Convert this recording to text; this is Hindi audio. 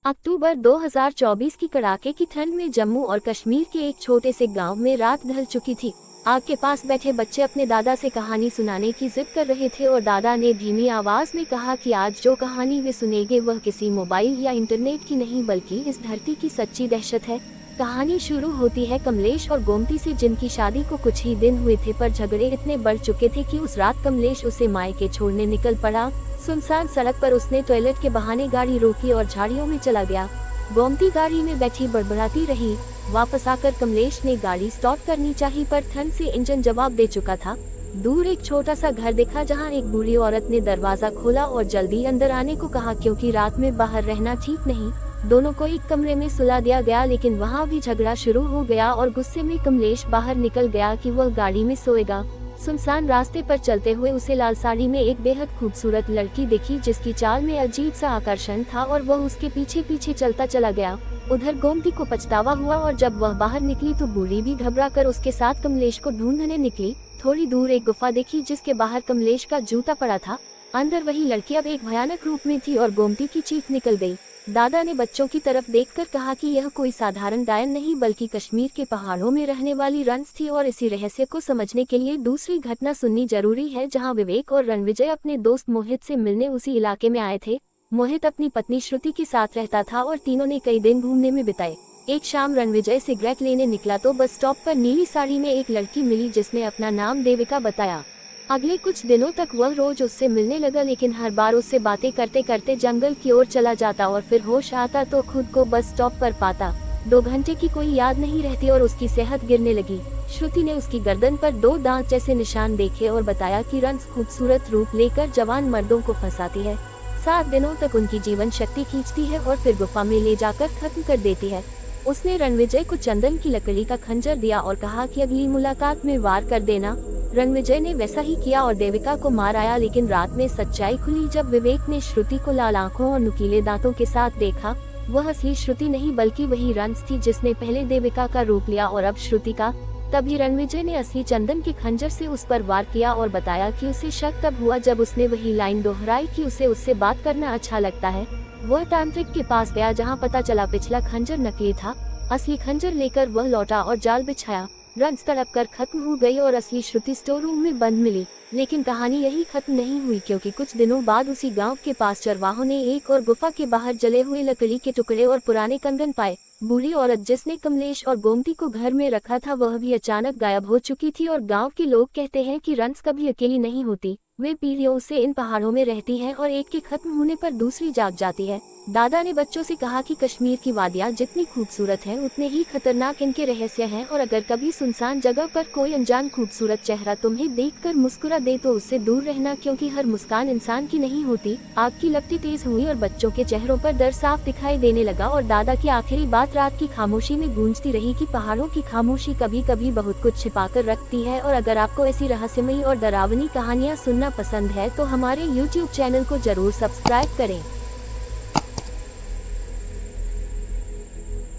अक्टूबर 2024 की कड़ाके की ठंड में जम्मू और कश्मीर के एक छोटे से गांव में रात ढल चुकी थी। आग के पास बैठे बच्चे अपने दादा से कहानी सुनाने की जिद कर रहे थे और दादा ने धीमी आवाज में कहा कि आज जो कहानी वे सुनेंगे वह किसी मोबाइल या इंटरनेट की नहीं बल्कि इस धरती की सच्ची दहशत है। कहानी शुरू होती है कमलेश और गोमती से, जिनकी शादी को कुछ ही दिन हुए थे, पर झगड़े इतने बढ़ चुके थे कि उस रात कमलेश उसे मायके छोड़ने निकल पड़ा। सुनसान सड़क पर उसने टॉयलेट के बहाने गाड़ी रोकी और झाड़ियों में चला गया। गोमती गाड़ी में बैठी बड़बड़ाती रही। वापस आकर कमलेश ने गाड़ी स्टार्ट करनी चाहिए, पर ठंड से इंजन जवाब दे चुका था। दूर एक छोटा सा घर दिखा जहां एक बूढ़ी औरत ने दरवाजा खोला और जल्दी अंदर आने को कहा, क्योंकि रात में बाहर रहना ठीक नहीं। दोनों को एक कमरे में सुला दिया गया, लेकिन वहां भी झगड़ा शुरू हो गया और गुस्से में कमलेश बाहर निकल गया कि वह गाड़ी में सोएगा। सुनसान रास्ते पर चलते हुए उसे लाल साड़ी में एक बेहद खूबसूरत लड़की दिखी, जिसकी चाल में अजीब सा आकर्षण था और वह उसके पीछे पीछे चलता चला गया। उधर गोमती को पछतावा हुआ और जब वह बाहर निकली तो बूढ़ी भी घबरा कर उसके साथ कमलेश को ढूंढने निकली। थोड़ी दूर एक गुफा देखी जिसके बाहर कमलेश का जूता पड़ा था। अंदर वही लड़की अब एक भयानक रूप में थी और गोमती की चीख निकल गई। दादा ने बच्चों की तरफ देखकर कहा कि यह कोई साधारण डायन नहीं बल्कि कश्मीर के पहाड़ों में रहने वाली रंस थी, और इसी रहस्य को समझने के लिए दूसरी घटना सुननी जरूरी है, जहां विवेक और रणविजय अपने दोस्त मोहित से मिलने उसी इलाके में आए थे। मोहित अपनी पत्नी श्रुति के साथ रहता था और तीनों ने कई दिन घूमने में बिताए। एक शाम रणविजय सिगरेट लेने निकला तो बस स्टॉप पर नीली साड़ी में एक लड़की मिली जिसने अपना नाम देविका बताया। अगले कुछ दिनों तक वह रोज उससे मिलने लगा, लेकिन हर बार उससे बातें करते करते जंगल की ओर चला जाता और फिर होश आता तो खुद को बस स्टॉप पर पाता। 2 घंटे की कोई याद नहीं रहती और उसकी सेहत गिरने लगी। श्रुति ने उसकी गर्दन पर 2 दांत जैसे निशान देखे और बताया कि रंस खूबसूरत रूप लेकर जवान मर्दों को फंसाती है। 7 दिनों तक उनकी जीवन शक्ति खींचती है और फिर गुफा में ले जाकर खत्म कर देती है। उसने रणविजय को चंदन की लकड़ी का खंजर दिया और कहा कि अगली मुलाकात में वार कर देना। रणविजय ने वैसा ही किया और देविका को मार आया, लेकिन रात में सच्चाई खुली जब विवेक ने श्रुति को लाल आंखों और नुकीले दांतों के साथ देखा। वह असली श्रुति नहीं बल्कि वही रंस थी जिसने पहले देविका का रूप लिया और अब श्रुति का। तभी रणविजय ने असली चंदन के खंजर से उस पर वार किया और बताया कि उसे शक तब हुआ जब उसने वही लाइन दोहराई कि उसे उससे बात करना अच्छा लगता है। वह तांत्रिक के पास गया जहाँ पता चला पिछला खंजर नकली था। असली खंजर लेकर वह लौटा और जाल बिछाया। रंस तड़प कर खत्म हो गई और असली श्रुति स्टोर रूम में बंद मिली। लेकिन कहानी यही खत्म नहीं हुई, क्योंकि कुछ दिनों बाद उसी गांव के पास चरवाहों ने एक और गुफा के बाहर जले हुए लकड़ी के टुकड़े और पुराने कंगन पाए। बूढ़ी औरत जिसने कमलेश और गोमती को घर में रखा था वह भी अचानक गायब हो चुकी थी और गांव के लोग कहते हैं कि रंस कभी अकेली नहीं होती। वे पीढ़ियों से इन पहाड़ों में रहती है और एक के खत्म होने पर दूसरी जाग जाती है। दादा ने बच्चों से कहा कि कश्मीर की वादियां जितनी खूबसूरत हैं उतने ही खतरनाक इनके रहस्य हैं, और अगर कभी सुनसान जगह पर कोई अनजान खूबसूरत चेहरा तुम्हें देखकर मुस्कुरा दे तो उससे दूर रहना, क्योंकि हर मुस्कान इंसान की नहीं होती। आग की लपटें तेज हुई और बच्चों के चेहरों पर डर साफ दिखाई देने लगा, और दादा की आखिरी बात रात की खामोशी में गूंजती रही कि पहाड़ों की खामोशी कभी कभी बहुत कुछ छिपा कर रखती है। और अगर आपको ऐसी रहस्यमयी और डरावनी कहानियाँ सुनना पसंद है तो हमारे YouTube चैनल को जरूर सब्सक्राइब करें।